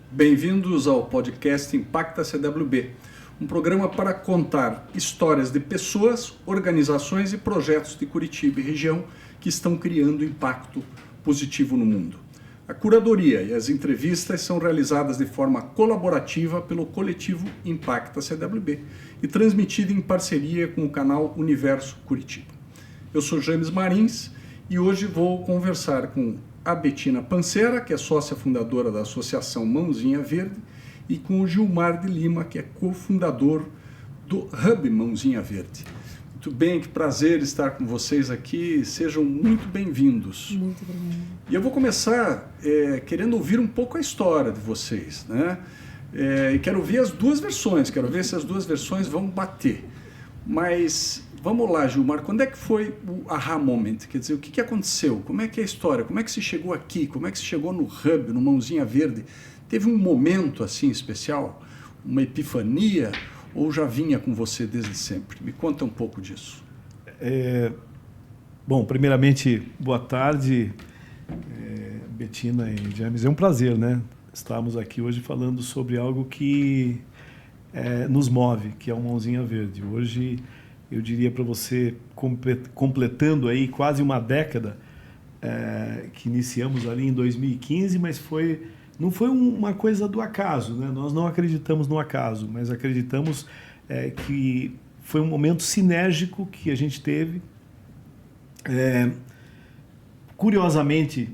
Bem-vindos ao podcast Impacta CWB, um programa para contar histórias de pessoas, organizações e projetos de Curitiba e região que estão criando impacto positivo no mundo. A curadoria e as entrevistas são realizadas de forma colaborativa pelo coletivo Impacta CWB e transmitida em parceria com o canal Universo Curitiba. Eu sou James Marins e hoje vou conversar com a Bettina Pancera, que é sócia fundadora da Associação Mãozinha Verde, e com o Gilmar de Lima, que é cofundador do Hub Mãozinha Verde. Muito bem, que prazer estar com vocês aqui, sejam muito bem-vindos. Muito obrigada. E eu vou começar querendo ouvir um pouco a história de vocês, né? E quero ouvir as duas versões, quero ver se as duas versões vão bater. Mas vamos lá, Gilmar, quando é que foi o aha moment? Quer dizer, o que aconteceu? Como é que é a história? Como é que se chegou aqui? Como é que se chegou no Hub, no Mãozinha Verde? Teve um momento assim especial? Uma epifania? Ou já vinha com você desde sempre? Me conta um pouco disso. Bom, primeiramente, boa tarde, Bettina e James. É um prazer, né? Estarmos aqui hoje falando sobre algo que nos move, que é o Mãozinha Verde. Hoje, eu diria para você, completando aí quase uma década, que iniciamos ali em 2015, mas não foi uma coisa do acaso, né? Nós não acreditamos no acaso, mas acreditamos que foi um momento sinérgico que a gente teve, curiosamente,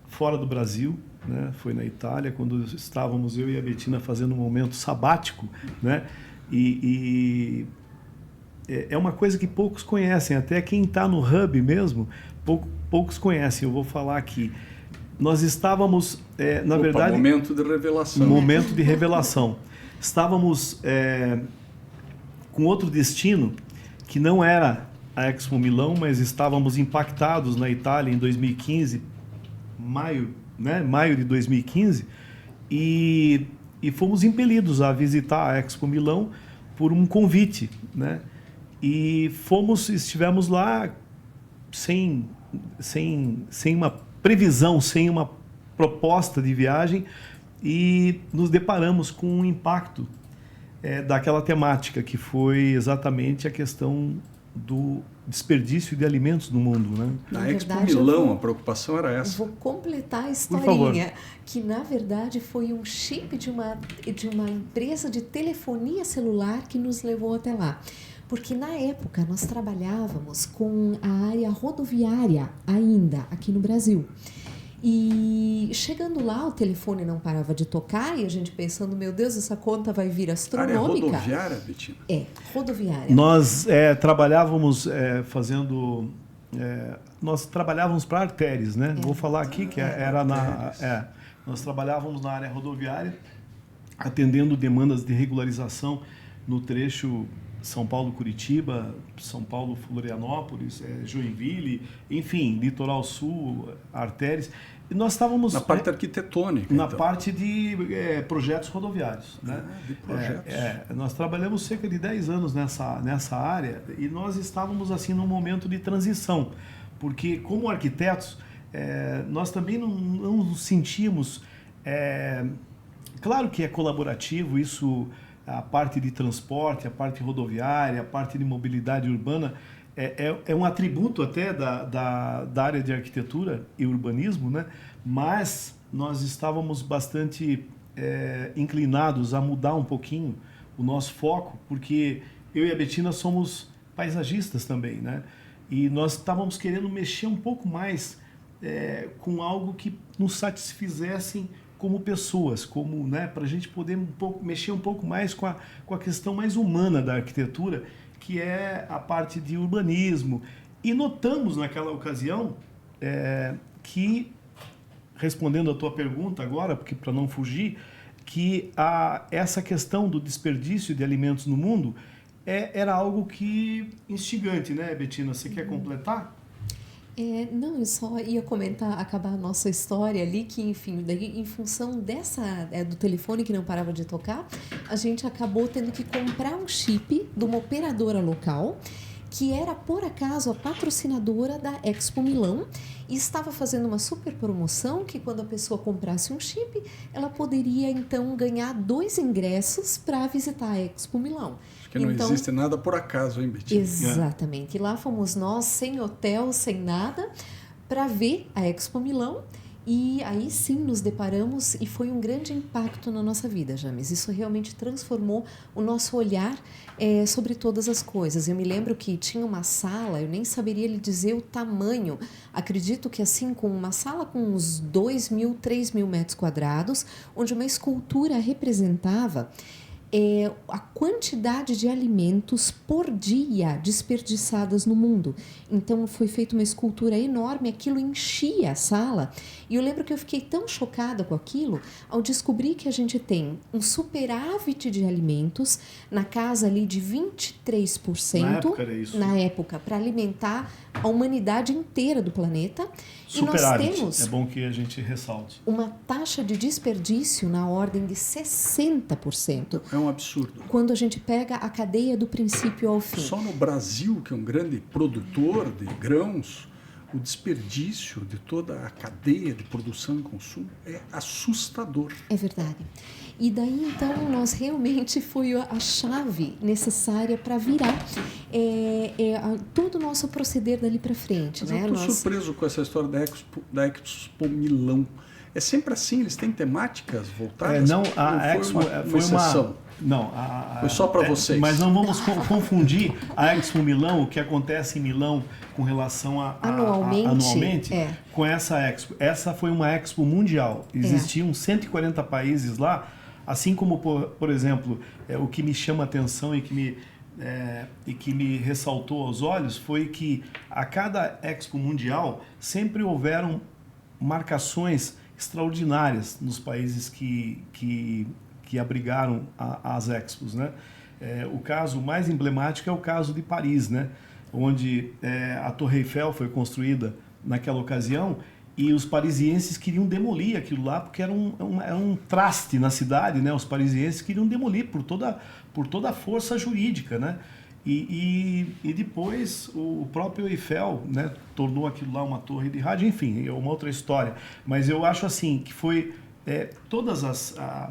fora do Brasil, né? Foi na Itália, quando estávamos eu e a Bettina fazendo um momento sabático, né? E é uma coisa que poucos conhecem, até quem está no Hub mesmo, poucos conhecem. Eu vou falar aqui. Nós estávamos, na verdade... Momento de revelação. Momento de revelação. Estávamos com outro destino, que não era a Expo Milão, mas estávamos impactados na Itália em 2015, maio de 2015, e fomos impelidos a visitar a Expo Milão por um convite, né? E estivemos lá sem uma previsão, sem uma proposta de viagem, e nos deparamos com um impacto daquela temática, que foi exatamente a questão do desperdício de alimentos no mundo, né? Na Expo Milão, a preocupação era essa. Vou completar a historinha, que na verdade foi um chip de uma empresa de telefonia celular que nos levou até lá. Porque na época nós trabalhávamos com a área rodoviária ainda aqui no Brasil. E chegando lá, o telefone não parava de tocar e a gente pensando, meu Deus, essa conta vai vir astronômica. Área rodoviária, Bettina? Rodoviária. Nós trabalhávamos fazendo... nós trabalhávamos para artérias, né? Vou falar aqui que nós trabalhávamos na área rodoviária, atendendo demandas de regularização no trecho São Paulo-Curitiba, São Paulo-Florianópolis, Joinville, enfim, Litoral Sul, artérias. E nós estávamos... Na parte arquitetônica, na parte de projetos rodoviários, né? De projetos. Nós trabalhamos cerca de 10 anos nessa área e nós estávamos assim num momento de transição, porque como arquitetos, nós também não nos sentimos... claro que é colaborativo, isso... A parte de transporte, a parte rodoviária, a parte de mobilidade urbana é um atributo até da área de arquitetura e urbanismo, né? Mas nós estávamos bastante inclinados a mudar um pouquinho o nosso foco, porque eu e a Bettina somos paisagistas também, né? E nós estávamos querendo mexer um pouco mais com algo que nos satisfizessem como pessoas, né, para a gente poder mexer um pouco mais com a questão mais humana da arquitetura, que é a parte de urbanismo. E notamos naquela ocasião que, respondendo a tua pergunta agora, porque para não fugir, que essa questão do desperdício de alimentos no mundo era algo que instigante, né, Bettina? Você quer completar? Não, eu só ia acabar a nossa história ali, que enfim, daí, em função do telefone que não parava de tocar, a gente acabou tendo que comprar um chip de uma operadora local que era, por acaso, a patrocinadora da Expo Milão e estava fazendo uma super promoção que quando a pessoa comprasse um chip, ela poderia, então, ganhar 2 ingressos para visitar a Expo Milão. Acho que não existe nada por acaso, hein, Betinho? Exatamente. E lá fomos nós, sem hotel, sem nada, para ver a Expo Milão. E aí sim nos deparamos e foi um grande impacto na nossa vida, James. Isso realmente transformou o nosso olhar sobre todas as coisas. Eu me lembro que tinha uma sala, eu nem saberia lhe dizer o tamanho. Acredito que assim, com uma sala com uns 2.000, 3.000 metros quadrados, onde uma escultura representava a quantidade de alimentos por dia desperdiçadas no mundo. Então foi feita uma escultura enorme, aquilo enchia a sala. E eu lembro que eu fiquei tão chocada com aquilo ao descobrir que a gente tem um superávit de alimentos na casa ali de 23% na época era isso. Na época, para alimentar a humanidade inteira do planeta. Superávit, e nós temos é bom que a gente ressalte. uma taxa de desperdício na ordem de 60%. É um absurdo. Quando a gente pega a cadeia do princípio ao fim. Só no Brasil, que é um grande produtor de grãos, o desperdício de toda a cadeia de produção e consumo é assustador. É verdade. E daí, então, nós realmente foi a chave necessária para virar todo o nosso proceder dali para frente. Mas né? eu estou surpreso com essa história da Expo Milão. É sempre assim? Eles têm temáticas voltadas? Não, a Expo foi uma exceção? Não, foi só para vocês. Mas não vamos confundir a Expo Milão, o que acontece em Milão com relação a anualmente com essa Expo. Essa foi uma Expo mundial. Existiam 140 países lá, assim como, por exemplo, o que me chama a atenção e que me ressaltou aos olhos foi que a cada Expo mundial sempre houveram marcações extraordinárias nos países que abrigaram as Expos, né? O caso mais emblemático é o caso de Paris, né? Onde a Torre Eiffel foi construída naquela ocasião e os parisienses queriam demolir aquilo lá porque era um traste na cidade, né? Os parisienses queriam demolir por toda a força jurídica, né? E depois o próprio Eiffel, né, tornou aquilo lá uma torre de rádio, enfim, é uma outra história. Mas eu acho assim que foi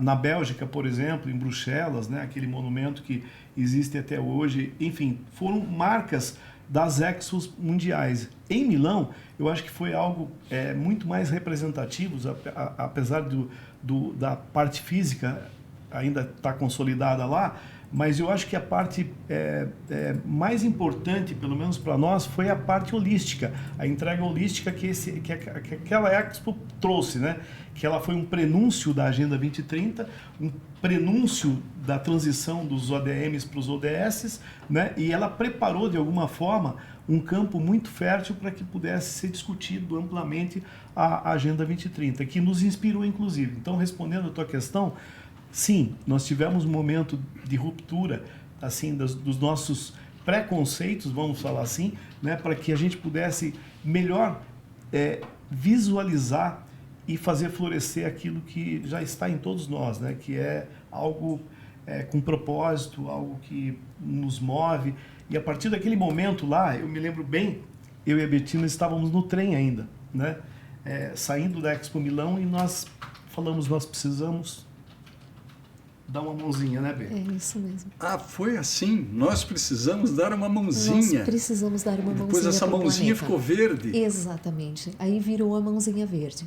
na Bélgica, por exemplo, em Bruxelas, né, aquele monumento que existe até hoje, enfim, foram marcas das Expos mundiais. Em Milão, eu acho que foi algo muito mais representativo, apesar da parte física ainda estar consolidada lá, mas eu acho que a parte mais importante, pelo menos para nós, foi a parte holística, a entrega holística que aquela Expo trouxe, né? Que ela foi um prenúncio da Agenda 2030, um prenúncio da transição dos ODMs para os ODS, né? E ela preparou, de alguma forma, um campo muito fértil para que pudesse ser discutido amplamente a Agenda 2030, que nos inspirou, inclusive. Então, respondendo a tua questão, sim, nós tivemos um momento de ruptura assim dos nossos preconceitos, vamos falar assim, né, para que a gente pudesse melhor visualizar e fazer florescer aquilo que já está em todos nós, né, que é algo com propósito, algo que nos move. E a partir daquele momento lá, eu me lembro bem, eu e a Betina estávamos no trem ainda, né, saindo da Expo Milão e nós falamos, nós precisamos dar uma mãozinha, né, Bê? É isso mesmo. Ah, foi assim? Nós precisamos dar uma mãozinha. Nós precisamos dar uma mãozinha. Depois essa mãozinha ficou verde. Exatamente. Aí virou a mãozinha verde.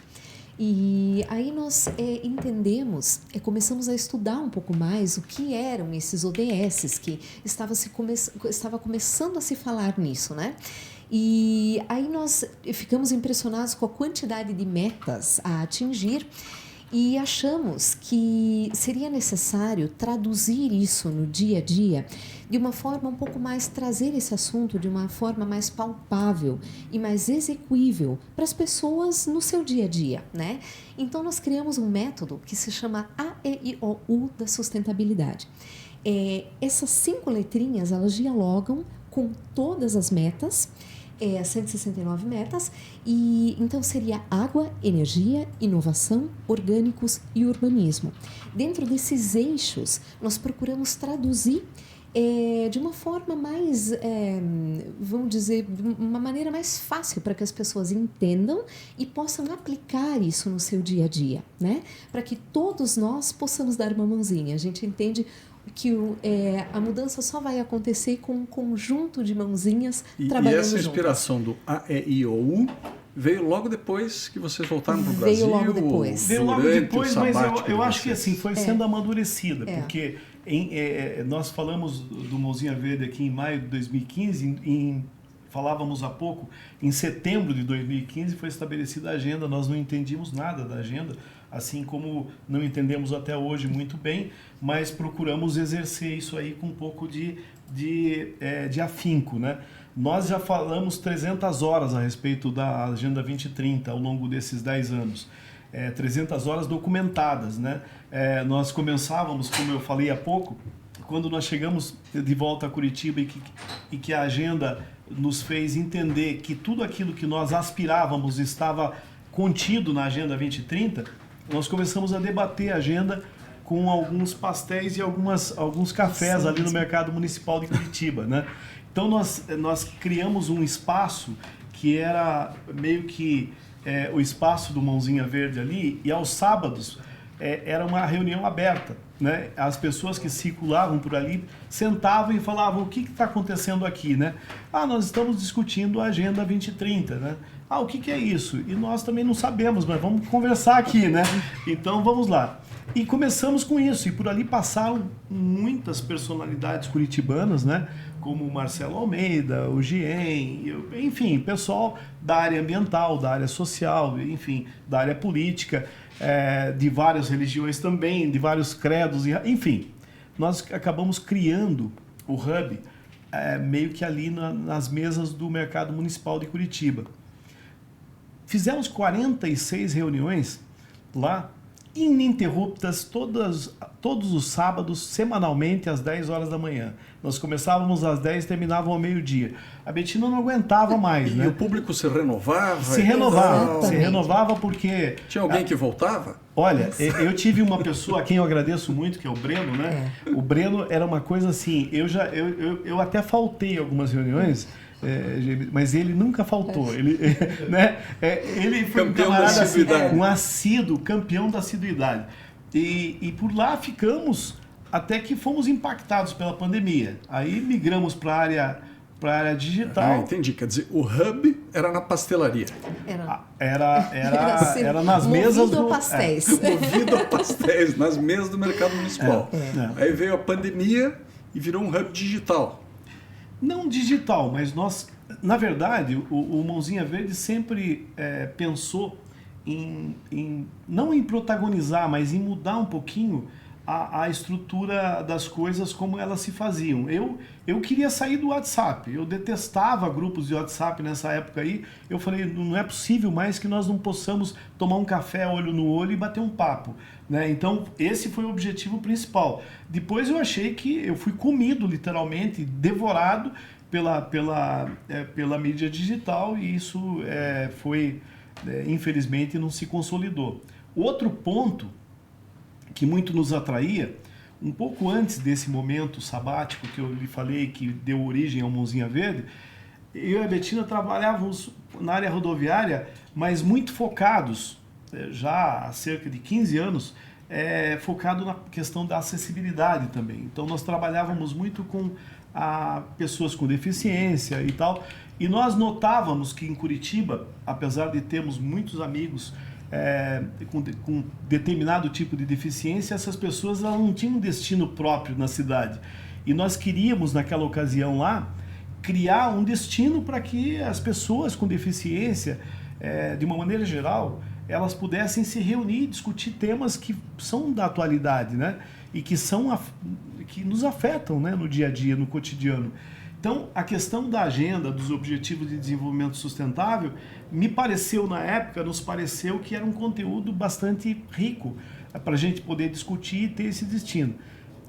E aí nós entendemos, começamos a estudar um pouco mais o que eram esses ODS, que estava começando a se falar nisso, né? E aí nós ficamos impressionados com a quantidade de metas a atingir e achamos que seria necessário traduzir isso no dia a dia de uma forma um pouco mais, trazer esse assunto de uma forma mais palpável e mais execuível para as pessoas no seu dia a dia, né? Então nós criamos um método que se chama AEIOU da sustentabilidade. Essas 5 letrinhas, elas dialogam com todas as metas, 169 metas, e então seria água, energia, inovação, orgânicos e urbanismo. Dentro desses eixos, nós procuramos traduzir de uma forma mais, vamos dizer, uma maneira mais fácil para que as pessoas entendam e possam aplicar isso no seu dia a dia, né? Para que todos nós possamos dar uma mãozinha. A gente entende que a mudança só vai acontecer com um conjunto de mãozinhas trabalhando juntas. E essa inspiração do A, E, I, O, U veio logo depois que vocês voltaram para o Brasil? Veio logo depois. Veio logo depois, mas eu acho que assim, foi sendo amadurecida, porque nós falamos do Mãozinha Verde aqui em maio de 2015, falávamos há pouco, em setembro de 2015 foi estabelecida a agenda, nós não entendíamos nada da agenda, assim como não entendemos até hoje muito bem, mas procuramos exercer isso aí com um pouco de afinco, né? Nós já falamos 300 horas a respeito da Agenda 2030 ao longo desses 10 anos. 300 horas documentadas, né? Nós começávamos, como eu falei há pouco, quando nós chegamos de volta a Curitiba e que a agenda nos fez entender que tudo aquilo que nós aspirávamos estava contido na Agenda 2030, nós começamos a debater a agenda com alguns pastéis e alguns cafés ali no Mercado Municipal de Curitiba, né? Então nós criamos um espaço que era meio que o espaço do Mãozinha Verde ali, e aos sábados era uma reunião aberta, né? As pessoas que circulavam por ali sentavam e falavam: o que está acontecendo aqui, né? Nós estamos discutindo a Agenda 2030, né? O que é isso? E nós também não sabemos, mas vamos conversar aqui, né? Então vamos lá. E começamos com isso, e por ali passaram muitas personalidades curitibanas, né? Como o Marcelo Almeida, o Gien, enfim, pessoal da área ambiental, da área social, enfim, da área política, de várias religiões também, de vários credos, enfim. Nós acabamos criando o Hub meio que ali nas mesas do Mercado Municipal de Curitiba. Fizemos 46 reuniões lá, ininterruptas, todos os sábados, semanalmente, às 10 horas da manhã. Nós começávamos às 10 e terminávamos ao meio-dia. A Betina não aguentava mais, né? E o público se renovava? Se renovava porque... Tinha alguém que voltava? Olha, eu tive uma pessoa a quem eu agradeço muito, que é o Breno, né? O Breno era uma coisa assim, eu até faltei algumas reuniões, mas ele nunca faltou. Ele foi um camarada assim, um assíduo, campeão da assiduidade. E por lá ficamos até que fomos impactados pela pandemia. Aí migramos para a área digital. Entendi. Quer dizer, o Hub era na pastelaria. Era nas mesas do... pastéis. Movido a pastéis, nas mesas do Mercado Municipal. Aí veio a pandemia e virou um Hub digital. Não digital, mas nós, na verdade, o Mãozinha Verde sempre pensou não em protagonizar, mas em mudar um pouquinho a estrutura das coisas como elas se faziam. Eu queria sair do WhatsApp, eu detestava grupos de WhatsApp nessa época aí. Eu falei, não é possível mais que nós não possamos tomar um café olho no olho e bater um papo, né? Então esse foi o objetivo principal. Depois eu achei que eu fui comido literalmente, devorado pela mídia digital, e isso infelizmente não se consolidou. Outro ponto que muito nos atraía, um pouco antes desse momento sabático que eu lhe falei, que deu origem ao Mãozinha Verde, eu e a Betina trabalhávamos na área rodoviária, mas muito focados, já há cerca de 15 anos, focado na questão da acessibilidade também. Então nós trabalhávamos muito com pessoas com deficiência e tal, e nós notávamos que em Curitiba, apesar de termos muitos amigos com determinado tipo de deficiência, essas pessoas não tinham um destino próprio na cidade. E nós queríamos, naquela ocasião lá, criar um destino para que as pessoas com deficiência, de uma maneira geral, elas pudessem se reunir e discutir temas que são da atualidade, né? E que nos afetam, né? No dia a dia, no cotidiano. Então, a questão da agenda, dos Objetivos de Desenvolvimento Sustentável, nos pareceu que era um conteúdo bastante rico para a gente poder discutir e ter esse destino.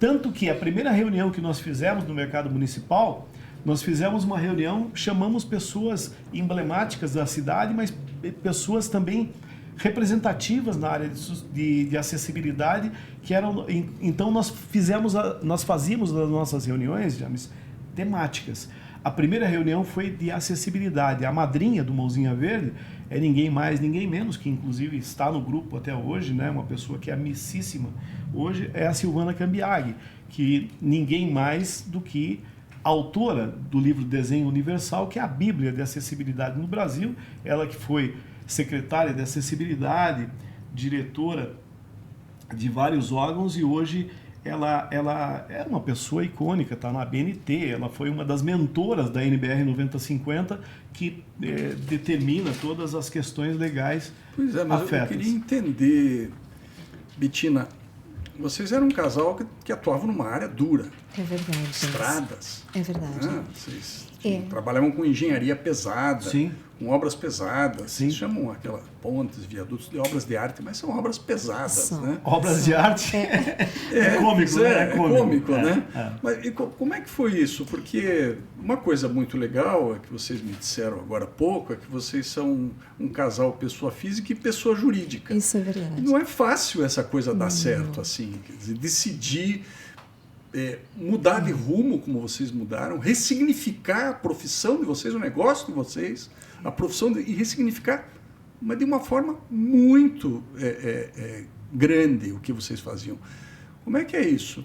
Tanto que a primeira reunião que nós fizemos no Mercado Municipal, nós fizemos uma reunião, chamamos pessoas emblemáticas da cidade, mas pessoas também representativas na área de acessibilidade, que eram, então nós fazíamos nas nossas reuniões, James, temáticas. A primeira reunião foi de acessibilidade. A madrinha do Mãozinha Verde é ninguém mais, ninguém menos, que inclusive está no grupo até hoje, né? Uma pessoa que é amicíssima hoje, é a Silvana Cambiaghi, que ninguém mais do que autora do livro Desenho Universal, que é a Bíblia de Acessibilidade no Brasil. Ela que foi secretária de Acessibilidade, diretora de vários órgãos, e hoje ela é uma pessoa icônica, está na ABNT, ela foi uma das mentoras da NBR 9050, que determina todas as questões legais. Pois é, mas afetas. Eu queria entender, Bettina, vocês eram um casal que atuavam numa área dura. É verdade. Estradas. É verdade. Vocês trabalhavam com engenharia pesada. Sim. Com obras pesadas. Sim. Vocês chamam aquela pontes, viadutos de obras de arte, mas são obras pesadas, né? Obras de arte? É cômico, né? É cômico, né? É. Mas e como é que foi isso? Porque uma coisa muito legal, é que vocês me disseram agora há pouco, é que vocês são um casal pessoa física e pessoa jurídica. Isso é verdade. Não é fácil essa coisa dar certo, assim. Quer dizer, decidir mudar de rumo, como vocês mudaram, ressignificar a profissão de vocês, o negócio de vocês, a profissão e ressignificar, mas de uma forma muito grande o que vocês faziam. Como é que é isso?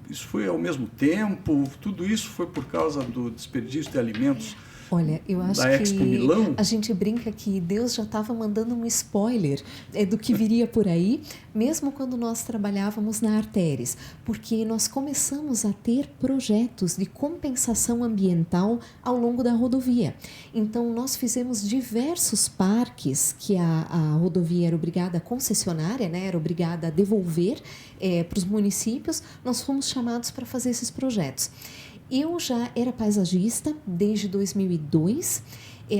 Isso foi ao mesmo tempo? Tudo isso foi por causa do desperdício de alimentos? Olha, eu acho da Expo que Milão? A gente brinca que Deus já estava mandando um spoiler do que viria por aí, mesmo quando nós trabalhávamos na Arteres, porque nós começamos a ter projetos de compensação ambiental ao longo da rodovia. Então, nós fizemos diversos parques que a rodovia era obrigada, a concessionária, né, era obrigada a devolver para os municípios. Nós fomos chamados para fazer esses projetos. Eu já era paisagista desde 2002,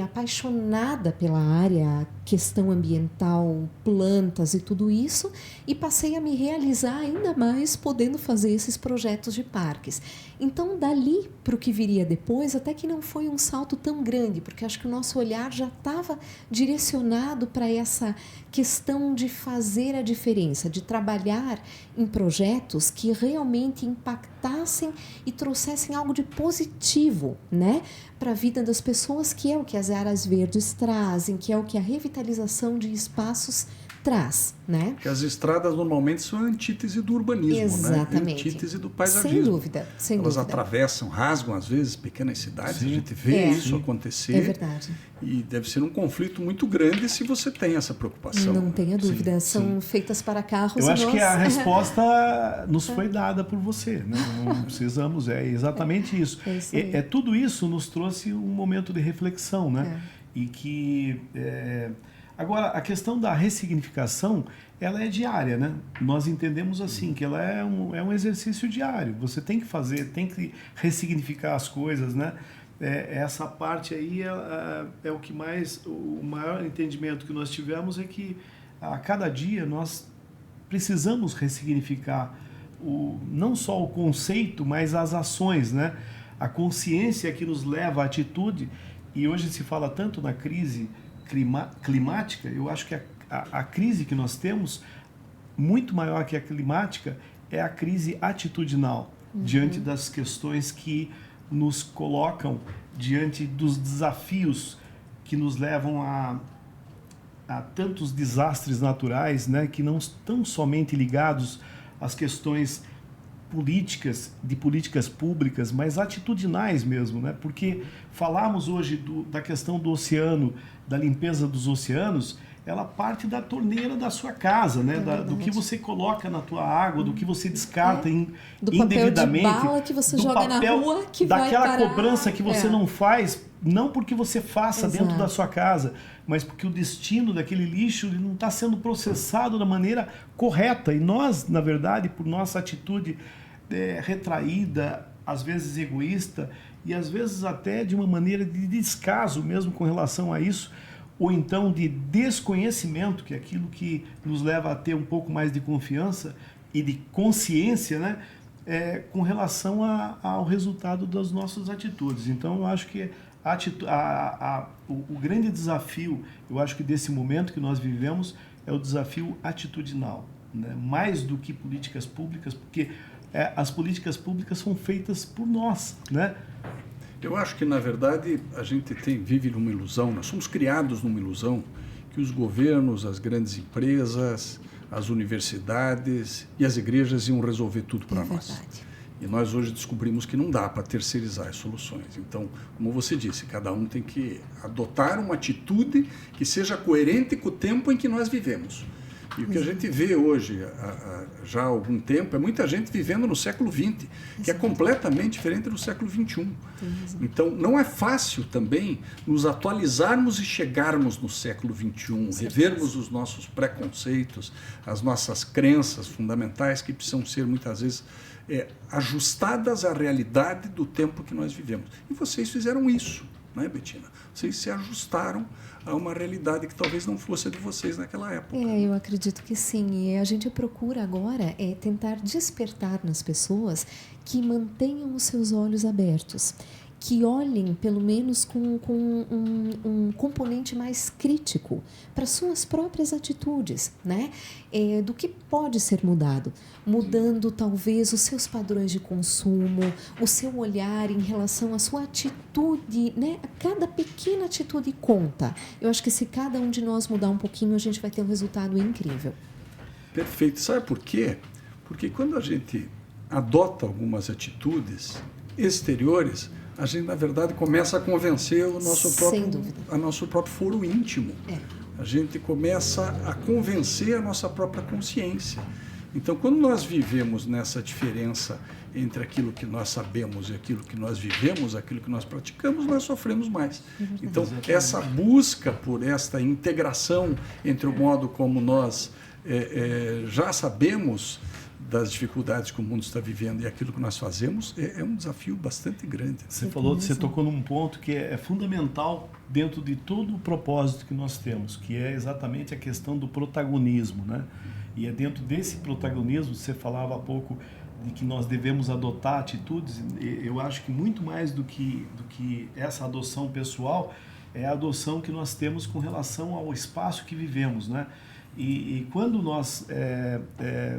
apaixonada pela área, questão ambiental, plantas e tudo isso, e passei a me realizar ainda mais podendo fazer esses projetos de parques. Então, dali para o que viria depois, até que não foi um salto tão grande, porque acho que o nosso olhar já estava direcionado para essa questão de fazer a diferença, de trabalhar em projetos que realmente impactassem e trouxessem algo de positivo, né, para a vida das pessoas, que é o que as áreas verdes trazem, que é o que a revitalização de espaços traz, né? Porque as estradas normalmente são a antítese do urbanismo, exatamente, né? A antítese do paisagismo. Sem dúvida, sem Elas dúvida. atravessam, rasgam às vezes pequenas cidades, Sim. a gente vê isso Sim. acontecer. É verdade. E deve ser um conflito muito grande se você tem essa preocupação. Não tenha dúvida, Sim, são feitas para carros. Eu acho nós... que a resposta nos foi dada por você, né? Não precisamos, é exatamente isso. É isso aí. Tudo isso nos trouxe um momento de reflexão, né? E que... Agora, a questão da ressignificação, ela é diária, né? Nós entendemos assim, que ela é um exercício diário. Você tem que fazer, tem que ressignificar as coisas, né? Essa parte aí é o que mais... O maior entendimento que nós tivemos é que a cada dia nós precisamos ressignificar não só o conceito, mas as ações, né? A consciência que nos leva à atitude. E hoje se fala tanto na crise climática. Eu acho que a crise que nós temos, muito maior que a climática, é a crise atitudinal, diante das questões que nos colocam diante dos desafios que nos levam a tantos desastres naturais, né, que não estão somente ligados às questões políticas, de políticas públicas, mas atitudinais mesmo, né? Porque falarmos hoje da questão do oceano, da limpeza dos oceanos, ela parte da torneira da sua casa, né? Do que você coloca na tua água, do que você descarta do indevidamente, papel de bala que você joga na rua, que daquela vai parar. cobrança que você não faz, não porque você faça dentro da sua casa, mas porque o destino daquele lixo ele não está sendo processado da maneira correta. E nós, na verdade, por nossa atitude retraída, às vezes egoísta, e às vezes até de uma maneira de descaso mesmo com relação a isso, ou então de desconhecimento, que é aquilo que nos leva a ter um pouco mais de confiança e de consciência, né, com relação ao resultado das nossas atitudes. Então, eu acho que o grande desafio, eu acho que desse momento que nós vivemos, é o desafio atitudinal, né? Mais do que políticas públicas, porque as políticas públicas são feitas por nós, né? Eu acho que, na verdade, a gente vive numa ilusão, nós somos criados numa ilusão que os governos, as grandes empresas, as universidades e as igrejas iam resolver tudo para nós. Verdade. E nós hoje descobrimos que não dá para terceirizar as soluções. Então, como você disse, cada um tem que adotar uma atitude que seja coerente com o tempo em que nós vivemos. E o que a gente vê hoje, já há algum tempo, é muita gente vivendo no século XX, que é completamente diferente do século XXI. Então, não é fácil também nos atualizarmos e chegarmos no século XXI, revermos os nossos preconceitos, as nossas crenças fundamentais que precisam ser, muitas vezes, ajustadas à realidade do tempo que nós vivemos. E vocês fizeram isso, né, Bettina? Vocês se ajustaram a uma realidade que talvez não fosse a de vocês naquela época. Eu acredito que sim. E a gente procura agora tentar despertar nas pessoas que mantenham os seus olhos abertos, que olhem pelo menos com um componente mais crítico para suas próprias atitudes, né? Do que pode ser mudado, mudando talvez os seus padrões de consumo, o seu olhar em relação à sua atitude, né? Cada pequena atitude conta. Eu acho que se cada um de nós mudar um pouquinho, a gente vai ter um resultado incrível. Perfeito. Sabe por quê? Porque quando a gente adota algumas atitudes exteriores, a gente, na verdade, começa a convencer o nosso próprio foro íntimo. A gente começa a convencer a nossa própria consciência. Então, quando nós vivemos nessa diferença entre aquilo que nós sabemos e aquilo que nós vivemos, aquilo que nós praticamos, nós sofremos mais. Então, essa busca por esta integração entre o modo como nós já sabemos das dificuldades que o mundo está vivendo e aquilo que nós fazemos é um desafio bastante grande. Você tocou num ponto que é fundamental dentro de todo o propósito que nós temos, que é exatamente a questão do protagonismo, né? E é dentro desse protagonismo, você falava há pouco de que nós devemos adotar atitudes. Eu acho que muito mais do que essa adoção pessoal é a adoção que nós temos com relação ao espaço que vivemos, né? E quando nós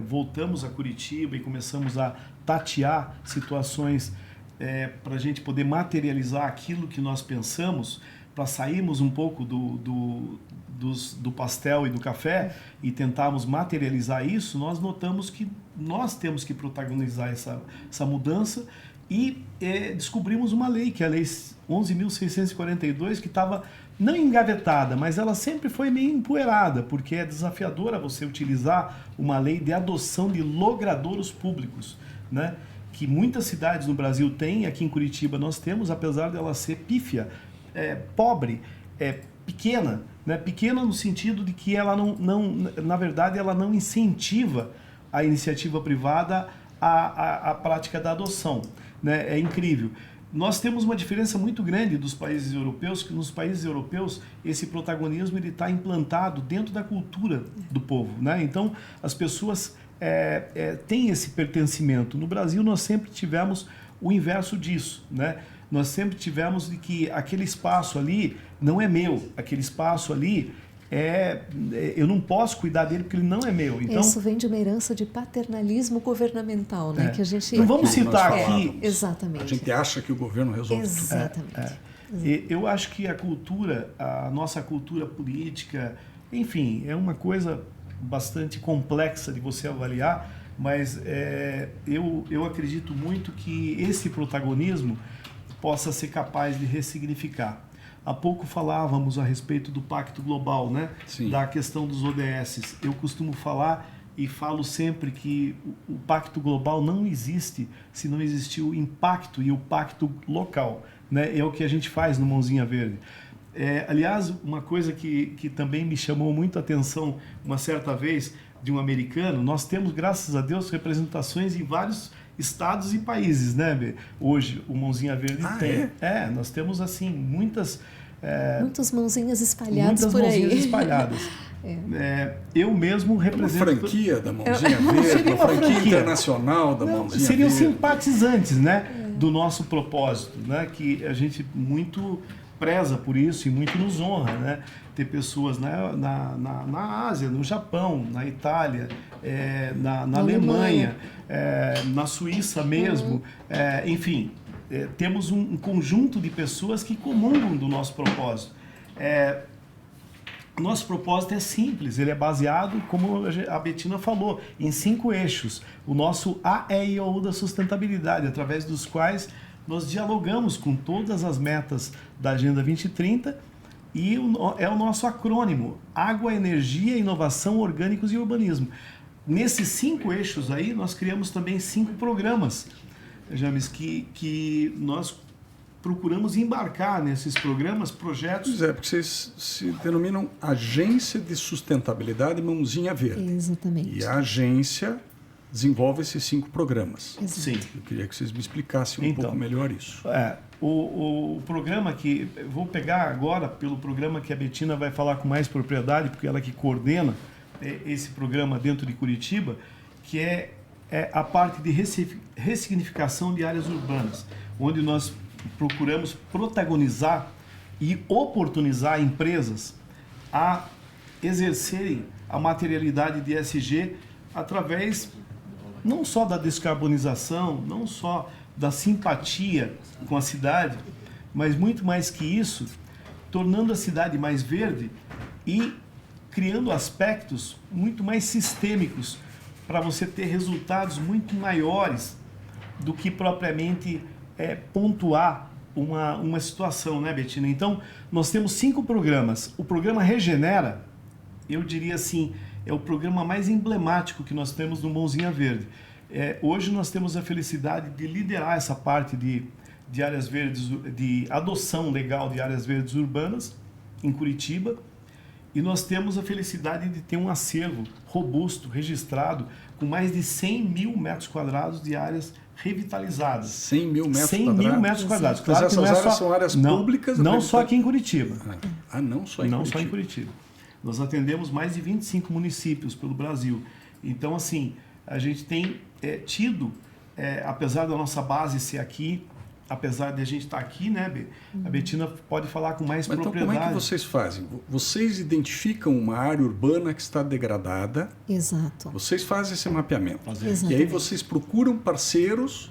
voltamos a Curitiba e começamos a tatear situações para a gente poder materializar aquilo que nós pensamos, para sairmos um pouco do pastel e do café e tentarmos materializar isso, nós notamos que nós temos que protagonizar essa mudança e descobrimos uma lei, que é a Lei 11.642, que estava não engavetada, mas ela sempre foi meio empoeirada, porque é desafiadora você utilizar uma lei de adoção de logradouros públicos, né? Que muitas cidades no Brasil têm, aqui em Curitiba nós temos, apesar dela ser pífia, pobre, pequena, né? Pequena no sentido de que ela na verdade, ela não incentiva a iniciativa privada à prática da adoção, né? É incrível. Nós temos uma diferença muito grande dos países europeus, que nos países europeus esse protagonismo está implantado dentro da cultura do povo, né? Então as pessoas têm esse pertencimento. No Brasil nós sempre tivemos o inverso disso, né? Nós sempre tivemos de que aquele espaço ali não é meu, aquele espaço ali eu não posso cuidar dele porque ele não é meu. Então, isso vem de uma herança de paternalismo governamental, né? Que a gente não vamos citar aqui. Exatamente. A gente acha que o governo resolve tudo. Exatamente. Eu acho que a nossa cultura política, enfim, é uma coisa bastante complexa de você avaliar, mas eu acredito muito que esse protagonismo possa ser capaz de ressignificar. Há pouco falávamos a respeito do Pacto Global, né? Sim. Da questão dos ODS. Eu costumo falar e falo sempre que o Pacto Global não existe se não existir o impacto e o pacto local, né? É o que a gente faz no Mãozinha Verde. Aliás, uma coisa que também me chamou muito a atenção uma certa vez de um americano, nós temos, graças a Deus, representações em vários estados e países, né? Hoje o Mãozinha Verde tem. Nós temos assim muitas mãozinhas espalhadas por aí. Muitas mãozinhas espalhadas. Eu mesmo represento... Uma franquia da Mãozinha Verde, uma franquia internacional da Mãozinha Seriam Verde. simpatizantes, né? do nosso propósito, né? Que a gente muito preza por isso e muito nos honra, né? Ter pessoas na Ásia, no Japão, na Itália, na Alemanha, na Suíça mesmo, enfim, temos um conjunto de pessoas que comungam do nosso propósito. Nosso propósito é simples, ele é baseado, como a Bettina falou, em 5 eixos. O nosso A, E, I, O, U da sustentabilidade, através dos quais nós dialogamos com todas as metas da Agenda 2030 e é o nosso acrônimo, Água, Energia, Inovação, Orgânicos e Urbanismo. Nesses 5 eixos aí, nós criamos também 5 programas, James, que nós procuramos embarcar nesses programas, projetos... Pois é, porque vocês se denominam Agência de Sustentabilidade Mãozinha Verde. Exatamente. E a agência desenvolve esses 5 programas. Exato. Sim. Eu queria que vocês me explicassem um pouco melhor isso. O programa que... Eu vou pegar agora pelo programa que a Bettina vai falar com mais propriedade, porque ela que coordena esse programa dentro de Curitiba, que é a parte de ressignificação de áreas urbanas, onde nós procuramos protagonizar e oportunizar empresas a exercerem a materialidade de ESG através não só da descarbonização, não só da simpatia com a cidade, mas muito mais que isso, tornando a cidade mais verde e criando aspectos muito mais sistêmicos para você ter resultados muito maiores do que propriamente pontuar uma situação, né, Bettina? Então, nós temos 5 programas. O programa Regenera, eu diria assim, é o programa mais emblemático que nós temos no Mãozinha Verde. Hoje nós temos a felicidade de liderar essa parte de áreas verdes, de adoção legal de áreas verdes urbanas em Curitiba, e nós temos a felicidade de ter um acervo robusto, registrado, com mais de 100 mil metros quadrados de áreas revitalizadas. 100 mil metros 100 quadrados? mil metros quadrados. Mas Claro essas que não é áreas só, são áreas públicas? Não só aqui em Curitiba. Não só em Curitiba? Não só em Curitiba. Nós atendemos mais de 25 municípios pelo Brasil. Então, assim, a gente tem tido, apesar da nossa base ser aqui, apesar de a gente estar aqui, né, Bê? A Bettina pode falar com mais propriedade. Então, como é que vocês fazem? Vocês identificam uma área urbana que está degradada. Exato. Vocês fazem esse mapeamento. Exatamente. E aí vocês procuram parceiros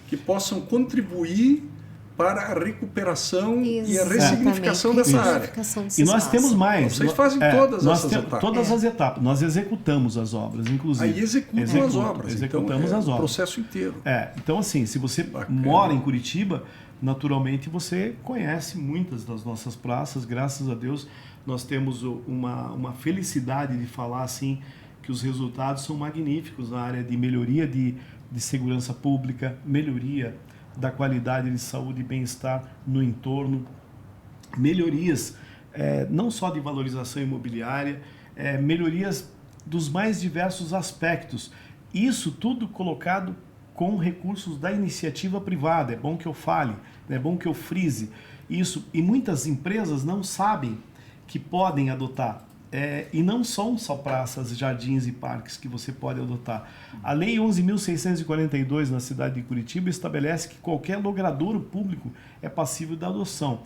que possam contribuir para a recuperação e a ressignificação dessa área. E nós temos mais. Vocês fazem todas essas etapas. Todas as etapas. Nós executamos as obras, inclusive. Aí executam as obras. Executamos então, as obras. O processo inteiro. Então, assim, se você mora em Curitiba, naturalmente você conhece muitas das nossas praças. Graças a Deus, nós temos uma felicidade de falar assim que os resultados são magníficos na área de melhoria de segurança pública, melhoria da qualidade de saúde e bem-estar no entorno, melhorias não só de valorização imobiliária, melhorias dos mais diversos aspectos. Isso tudo colocado com recursos da iniciativa privada. É bom que eu fale, é bom que eu frise isso. E muitas empresas não sabem que podem adotar. E não são só praças, jardins e parques que você pode adotar. A Lei 11.642 na cidade de Curitiba estabelece que qualquer logradouro público é passível da adoção.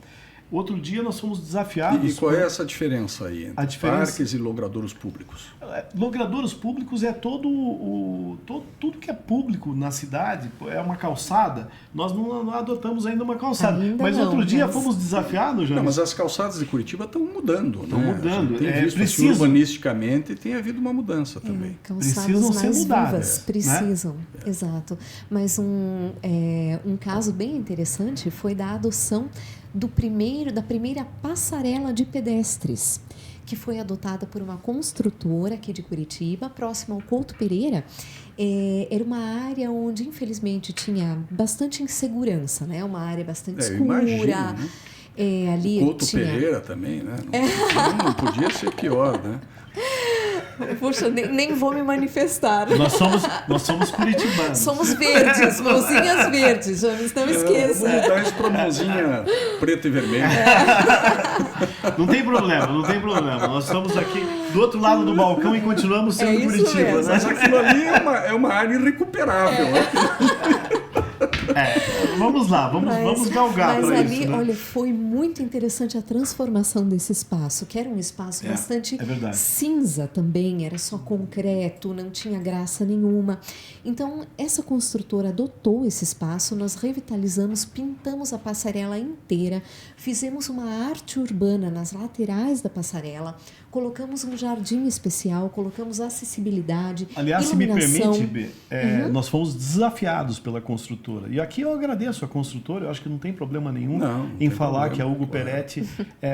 Outro dia nós fomos desafiados... E qual é essa diferença aí entre parques e logradouros públicos? Logradouros públicos é tudo que é público na cidade, é uma calçada. Nós não adotamos ainda uma calçada. Mas outro dia fomos desafiados, James. Não, mas as calçadas de Curitiba estão mudando. Estão mudando. Tem visto assim, urbanisticamente tem havido uma mudança também. Precisam ser mudadas. Precisam, né? Exato. Mas um caso bem interessante foi da adoção da primeira passarela de pedestres, que foi adotada por uma construtora aqui de Curitiba, próxima ao Couto Pereira. Era uma área onde, infelizmente, tinha bastante insegurança, né? Uma área bastante escura. Imagino, né? Ali Couto Pereira também, né? Não podia ser pior, né? Poxa, nem vou me manifestar. Nós somos curitibanos. Somos verdes, mãozinhas verdes, James, não esqueça. Vamos mudar isso para mãozinha preta e vermelha. Não tem problema. Nós estamos aqui do outro lado do balcão e continuamos sendo Curitiba. Né? Mas aquilo ali é uma área irrecuperável. Vamos lá, vamos galgar para isso. Ali, né? olha, foi muito interessante a transformação desse espaço, que era um espaço bastante cinza também, era só concreto, não tinha graça nenhuma. Então, essa construtora adotou esse espaço, nós revitalizamos, pintamos a passarela inteira, fizemos uma arte urbana nas laterais da passarela, colocamos um jardim especial, colocamos acessibilidade, aliás, iluminação. se me permite, nós fomos desafiados pela construtora. E aqui eu agradeço a construtora, eu acho que não tem problema nenhum em falar que a Hugo Peretti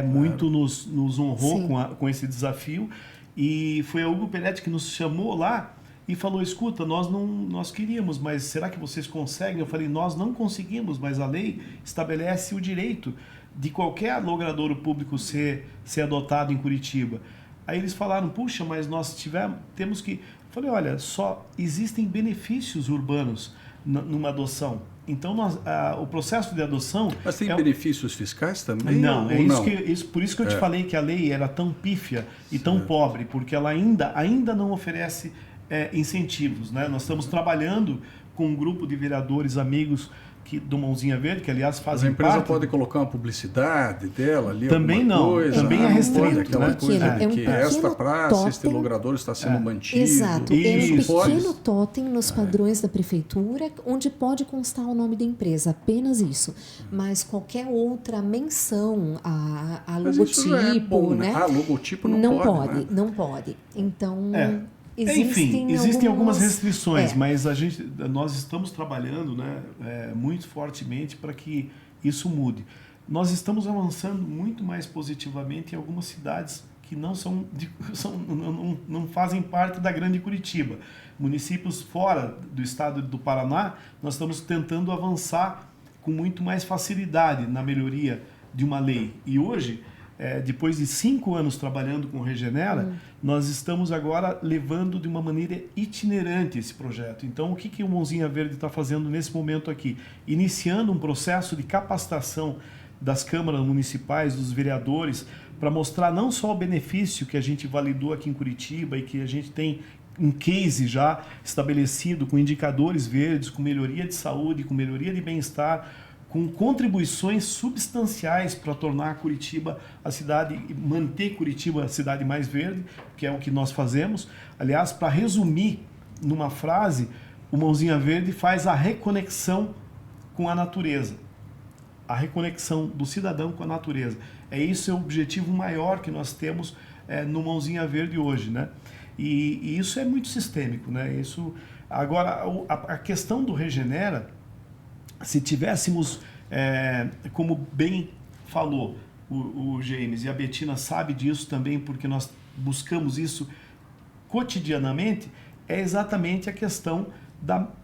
muito nos honrou com esse desafio. E foi a Hugo Peretti que nos chamou lá e falou, escuta, nós queríamos, mas será que vocês conseguem? Eu falei, nós não conseguimos, mas a lei estabelece o direito de qualquer logradouro público ser adotado em Curitiba. Aí eles falaram, puxa, mas nós temos que... Eu falei, olha, só existem benefícios urbanos numa adoção. Então, o processo de adoção... Mas tem benefícios fiscais também? Não, por isso que eu te falei que a lei era tão pífia e tão pobre, porque ela ainda não oferece incentivos, né? Nós estamos trabalhando com um grupo de vereadores amigos do Mãozinha Verde, que aliás fazem parte... Mas a empresa pode colocar uma publicidade dela ali? Também não, coisa, também é restrito. Aquela coisa de que esta praça, este logrador está sendo mantido. Exato, é um pequeno totem nos padrões da prefeitura, onde pode constar o nome da empresa, apenas isso. Mas qualquer outra menção a logotipo... Isso é bom, né? Logotipo não pode. Né? Não pode. Então... Existem algumas restrições, mas nós estamos trabalhando, né, muito fortemente para que isso mude. Nós estamos avançando muito mais positivamente em algumas cidades que não fazem parte da grande Curitiba. Municípios fora do estado do Paraná, nós estamos tentando avançar com muito mais facilidade na melhoria de uma lei. E hoje... depois de 5 anos trabalhando com o Regenera, nós estamos agora levando de uma maneira itinerante esse projeto. Então, o que o Mãozinha Verde está fazendo nesse momento aqui? Iniciando um processo de capacitação das câmaras municipais, dos vereadores, para mostrar não só o benefício que a gente validou aqui em Curitiba e que a gente tem um case já estabelecido com indicadores verdes, com melhoria de saúde, com melhoria de bem-estar, com contribuições substanciais para tornar Curitiba a cidade, manter Curitiba a cidade mais verde, que é o que nós fazemos. Aliás, para resumir numa frase, o Mãozinha Verde faz a reconexão com a natureza. A reconexão do cidadão com a natureza. Esse é o objetivo maior que nós temos no Mãozinha Verde hoje, né? E isso é muito sistêmico, né? Agora, a questão do Regenera... Se tivéssemos, como bem falou o James, e a Betina sabe disso também, porque nós buscamos isso cotidianamente, é exatamente a questão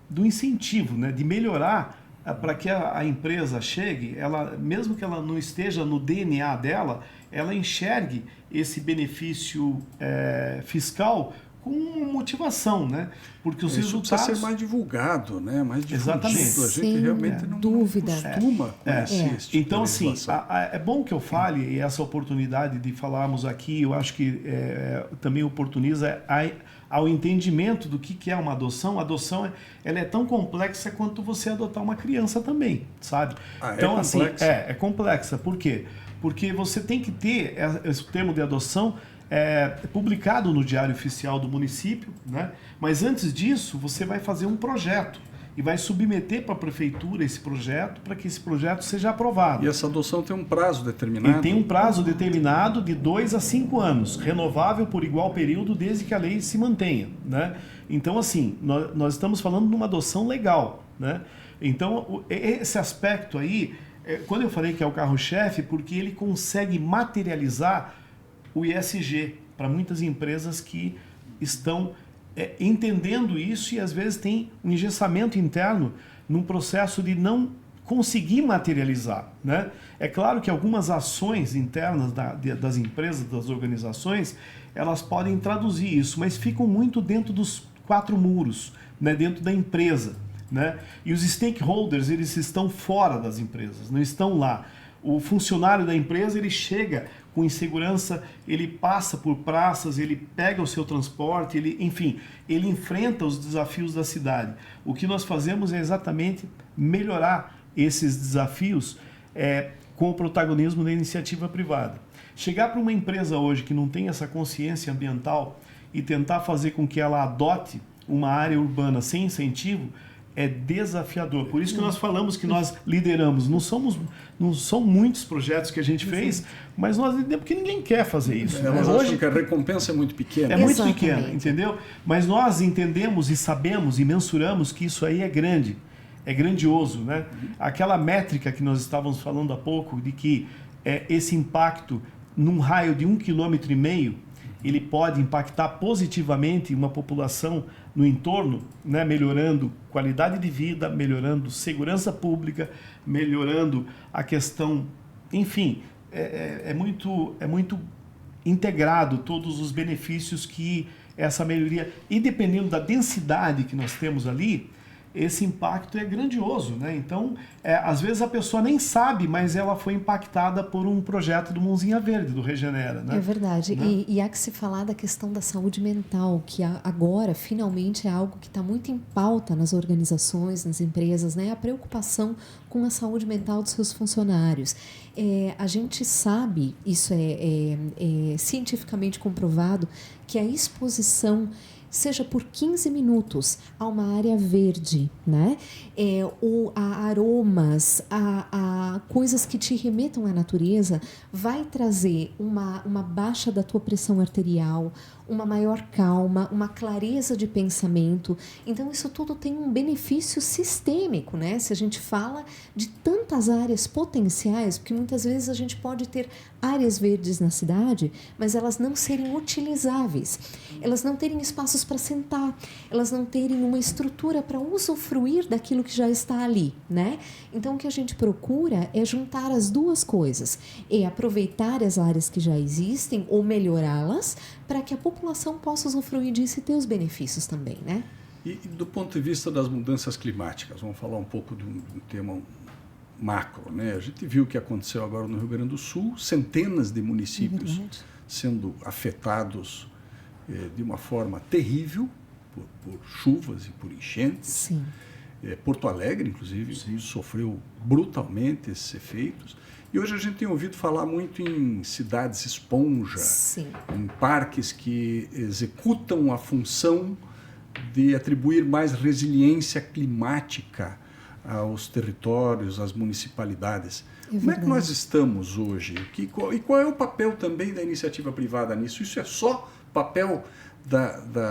do incentivo, né? De melhorar para que a empresa chegue, mesmo que ela não esteja no DNA dela, ela enxergue esse benefício fiscal com motivação, né? Porque os resultados... precisa ser mais divulgado, né? Mais difundido. Exatamente. A gente realmente não costuma conhecer esse tipo Então, de assim, é bom que eu fale, e essa oportunidade de falarmos aqui, eu acho que também oportuniza ao entendimento do que é uma adoção. A adoção ela é tão complexa quanto você adotar uma criança também, sabe? Então, assim, é complexa. Por quê? Porque você tem que ter esse termo de adoção publicado no Diário Oficial do município, né? Mas antes disso, você vai fazer um projeto e vai submeter para a prefeitura esse projeto para que esse projeto seja aprovado. E essa adoção tem um prazo determinado? E tem um prazo determinado de 2 a 5 anos, renovável por igual período desde que a lei se mantenha, né? Então, assim, nós estamos falando de uma adoção legal, né? Então, esse aspecto aí, quando eu falei que é o carro-chefe, porque ele consegue materializar o ESG para muitas empresas que estão entendendo isso e às vezes tem um engessamento interno num processo de não conseguir materializar, né? É claro que algumas ações internas das empresas, das organizações, elas podem traduzir isso, mas ficam muito dentro dos 4 muros, né? Dentro da empresa, né? E os stakeholders, eles estão fora das empresas, não estão lá. O funcionário da empresa, ele chega com insegurança, ele passa por praças, ele pega o seu transporte, enfim, ele enfrenta os desafios da cidade. O que nós fazemos é exatamente melhorar esses desafios com o protagonismo da iniciativa privada. Chegar para uma empresa hoje que não tem essa consciência ambiental e tentar fazer com que ela adote uma área urbana sem incentivo é desafiador. Por isso que nós falamos que nós lideramos. Não são muitos projetos que a gente fez, mas nós lideramos porque ninguém quer fazer isso. Elas acham que a recompensa é muito pequena. É muito pequena, entendeu? Mas nós entendemos e sabemos e mensuramos que isso aí é grande, é grandioso, né? Aquela métrica que nós estávamos falando há pouco, de que esse impacto num raio de 1,5 km, ele pode impactar positivamente uma população no entorno, né, melhorando qualidade de vida, melhorando segurança pública, melhorando a questão, enfim, é muito integrado todos os benefícios que essa melhoria, e dependendo da densidade que nós temos ali, esse impacto é grandioso, né? Então, às vezes a pessoa nem sabe, mas ela foi impactada por um projeto do Mãozinha Verde, do Regenera, né? É verdade. Né? E há que se falar da questão da saúde mental, que agora, finalmente, é algo que está muito em pauta nas organizações, nas empresas, né? A preocupação com a saúde mental dos seus funcionários. A gente sabe, isso é cientificamente comprovado, que a exposição seja por 15 minutos a uma área verde, né? Ou a aromas, a coisas que te remetam à natureza, vai trazer uma baixa da tua pressão arterial, uma maior calma, uma clareza de pensamento. Então, isso tudo tem um benefício sistêmico, né? Se a gente fala de tantas áreas potenciais, porque muitas vezes a gente pode ter áreas verdes na cidade, mas elas não serem utilizáveis, elas não terem espaços para sentar, elas não terem uma estrutura para usufruir daquilo que já está ali, né? Então, o que a gente procura é juntar as duas coisas, aproveitar as áreas que já existem ou melhorá-las para que a população possa usufruir disso e ter os benefícios também, né? E do ponto de vista das mudanças climáticas, vamos falar um pouco de um tema macro, né? A gente viu o que aconteceu agora no Rio Grande do Sul, centenas de municípios sendo afetados de uma forma terrível por chuvas e por enchentes. Sim. Porto Alegre, inclusive, sofreu brutalmente esses efeitos. E hoje a gente tem ouvido falar muito em cidades esponja, em parques que executam a função de atribuir mais resiliência climática aos territórios, às municipalidades. Como é que nós estamos hoje? E qual é o papel também da iniciativa privada nisso? Isso é só papel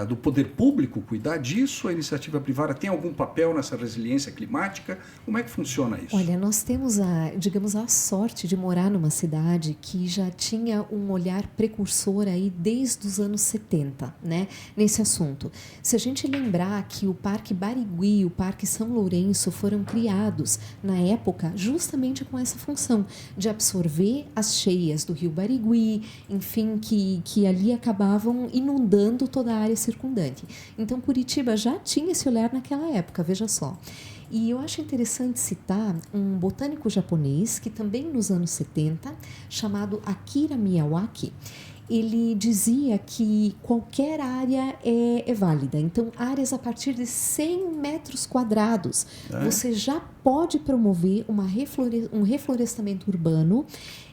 do poder público cuidar disso? A iniciativa privada tem algum papel nessa resiliência climática? Como é que funciona isso? Olha, nós temos a sorte de morar numa cidade que já tinha um olhar precursor aí desde os anos 70, né, nesse assunto. Se a gente lembrar que o Parque Barigui e o Parque São Lourenço foram criados na época justamente com essa função de absorver as cheias do Rio Barigui, enfim, que ali acabavam inundando toda a área circundante. Então, Curitiba já tinha esse olhar naquela época, veja só. E eu acho interessante citar um botânico japonês que também nos anos 70, chamado Akira Miyawaki, ele dizia que qualquer área é válida. Então, áreas a partir de 100 metros quadrados, você já pode promover um reflorestamento urbano.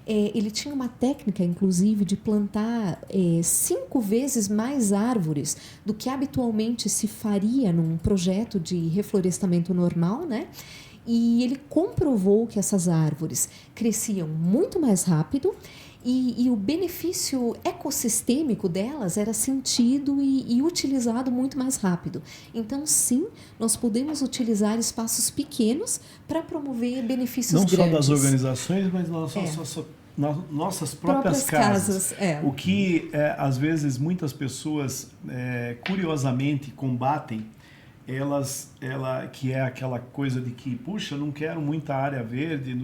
Ele tinha uma técnica, inclusive, de plantar 5 vezes mais árvores do que habitualmente se faria num projeto de reflorestamento normal, né? E ele comprovou que essas árvores cresciam muito mais rápido e o benefício ecossistêmico delas era sentido e utilizado muito mais rápido. Então, sim, nós podemos utilizar espaços pequenos para promover benefícios não grandes. Não só das organizações, mas nossas próprias casas. O que, às vezes, muitas pessoas, curiosamente, combatem, que é aquela coisa de que, puxa, não quero muita área verde,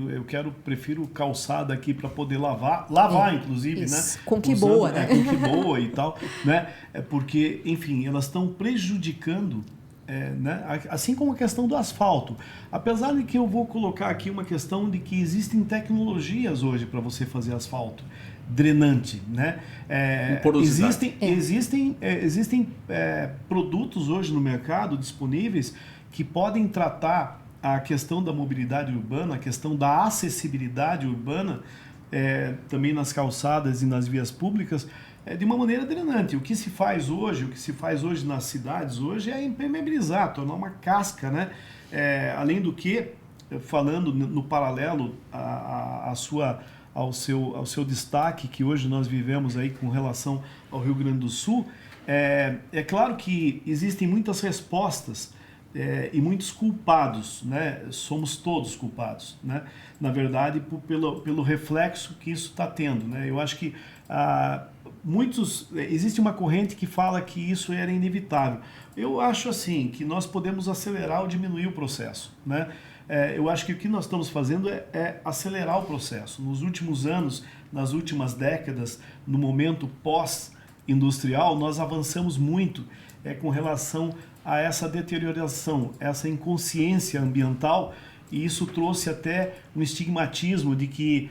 prefiro calçada aqui para poder lavar inclusive, isso. Né? Com que boa, né? Com que boa e tal, né? Porque, enfim, elas estão prejudicando, né? Assim como a questão do asfalto. Apesar de que eu vou colocar aqui uma questão de que existem tecnologias hoje para você fazer asfalto. drenante, né? Existem produtos hoje no mercado disponíveis que podem tratar a questão da mobilidade urbana, a questão da acessibilidade urbana, também nas calçadas e nas vias públicas, de uma maneira drenante. O que se faz hoje nas cidades hoje é impermeabilizar, tornar uma casca, né? Além do que, falando no paralelo ao seu destaque que hoje nós vivemos aí com relação ao Rio Grande do Sul, é claro que existem muitas respostas e muitos culpados, né? Somos todos culpados, né? Na verdade, pelo reflexo que isso está tendo, né? Eu acho que existe uma corrente que fala que isso era inevitável. Eu acho assim que nós podemos acelerar ou diminuir o processo, né? Eu acho que o que nós estamos fazendo é acelerar o processo. Nos últimos anos, nas últimas décadas, no momento pós-industrial, nós avançamos muito com relação a essa deterioração, essa inconsciência ambiental, e isso trouxe até um estigmatismo de que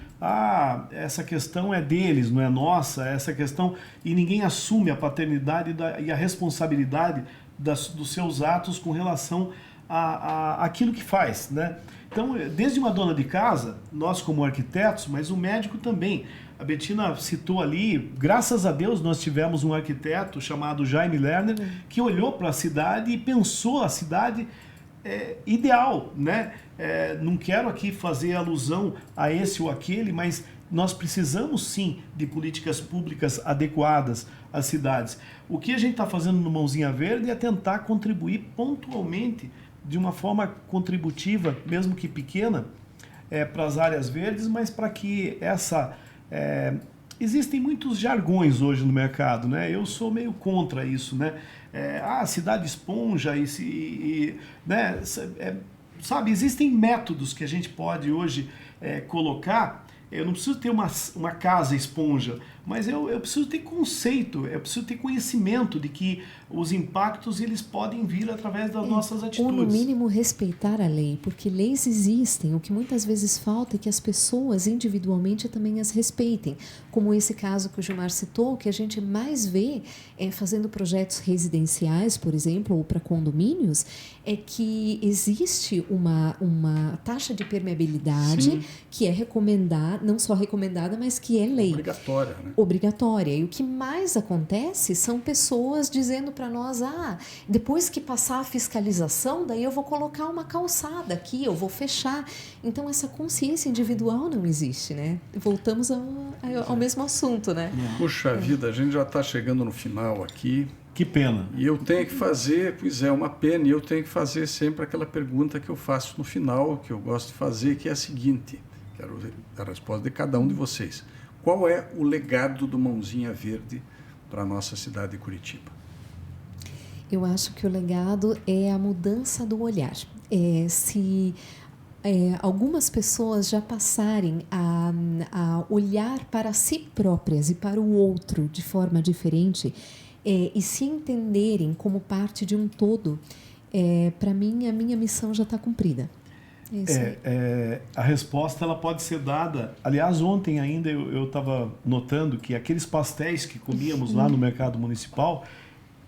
essa questão é deles, não é nossa, essa questão, e ninguém assume a paternidade e a responsabilidade dos seus atos com relação aquilo que faz, né? Então, desde uma dona de casa, nós como arquitetos, mas o médico também. A Bettina citou ali, graças a Deus nós tivemos um arquiteto chamado Jaime Lerner, que olhou para a cidade e pensou a cidade ideal, né? Não quero aqui fazer alusão a esse ou aquele, mas nós precisamos sim de políticas públicas adequadas às cidades. O que a gente está fazendo no Mãozinha Verde é tentar contribuir pontualmente, de uma forma contributiva, mesmo que pequena, para as áreas verdes, mas para que existem muitos jargões hoje no mercado, né? Eu sou meio contra isso, né? Cidade esponja, né? Sabe, existem métodos que a gente pode hoje colocar. Eu não preciso ter uma casa esponja, mas eu preciso ter conceito, eu preciso ter conhecimento de que os impactos eles podem vir através das nossas atitudes. Ou no mínimo respeitar a lei, porque leis existem, o que muitas vezes falta é que as pessoas individualmente também as respeitem, como esse caso que o Gilmar citou, que a gente mais vê fazendo projetos residenciais, por exemplo, ou para condomínios, é que existe uma taxa de permeabilidade Sim. que é recomendada, não só recomendada, mas que é lei. Obrigatória, né? Obrigatória. E o que mais acontece são pessoas dizendo para nós, depois que passar a fiscalização, daí eu vou colocar uma calçada aqui, eu vou fechar. Então, essa consciência individual não existe, né? Voltamos ao mesmo assunto, né? Puxa vida, a gente já está chegando no final aqui. Que pena. E eu tenho que fazer, uma pena, e eu tenho que fazer sempre aquela pergunta que eu faço no final, que eu gosto de fazer, que é a seguinte, quero a resposta de cada um de vocês. Qual é o legado do Mãozinha Verde para a nossa cidade de Curitiba? Eu acho que o legado é a mudança do olhar. Se algumas pessoas já passarem a olhar para si próprias e para o outro de forma diferente e se entenderem como parte de um todo, para mim, a minha missão já está cumprida. A resposta ela pode ser dada. Aliás, ontem ainda eu estava notando que aqueles pastéis que comíamos lá no mercado municipal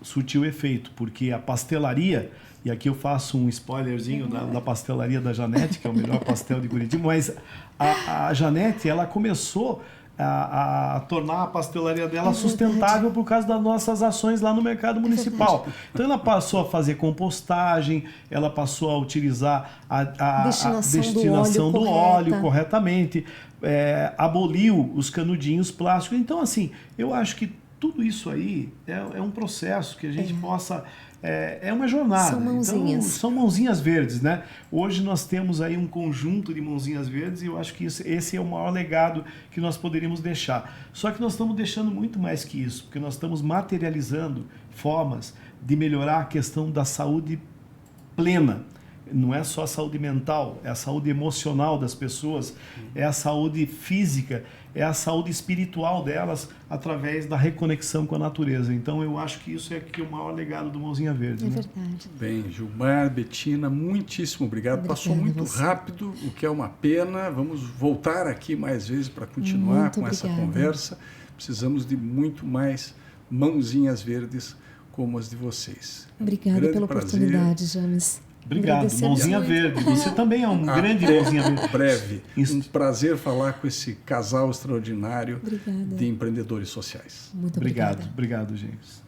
surtiu efeito, porque a pastelaria, e aqui eu faço um spoilerzinho da pastelaria da Janete, que é o melhor pastel de Curitiba, mas a Janete, ela começou a tornar a pastelaria dela sustentável por causa das nossas ações lá no mercado municipal. Então ela passou a fazer compostagem, ela passou a utilizar a destinação do óleo corretamente, aboliu os canudinhos plásticos. Então, assim, eu acho que tudo isso aí é um processo que a gente possa... É uma jornada. São mãozinhas. Então, são mãozinhas verdes, né? Hoje nós temos aí um conjunto de mãozinhas verdes e eu acho que esse é o maior legado que nós poderíamos deixar. Só que nós estamos deixando muito mais que isso, porque nós estamos materializando formas de melhorar a questão da saúde plena. não é só a saúde mental, é a saúde emocional das pessoas, é a saúde física, é a saúde espiritual delas através da reconexão com a natureza. Então eu acho que isso é que é o maior legado do Mãozinha Verde. É né? verdade. Bem, Gilmar, Betina, muitíssimo obrigado. Passou muito rápido, o que é uma pena. Vamos voltar aqui mais vezes para continuar Muito com essa obrigada. conversa. Precisamos de muito mais mãozinhas verdes como as de vocês. Obrigada Grande pela prazer. oportunidade, James. Obrigado, Agradecemos Mãozinha muito. Verde. Você também é um grande Mãozinha Verde. Breve. Isso. Um prazer falar com esse casal extraordinário Obrigada. de empreendedores sociais. Muito obrigada. Obrigado, James.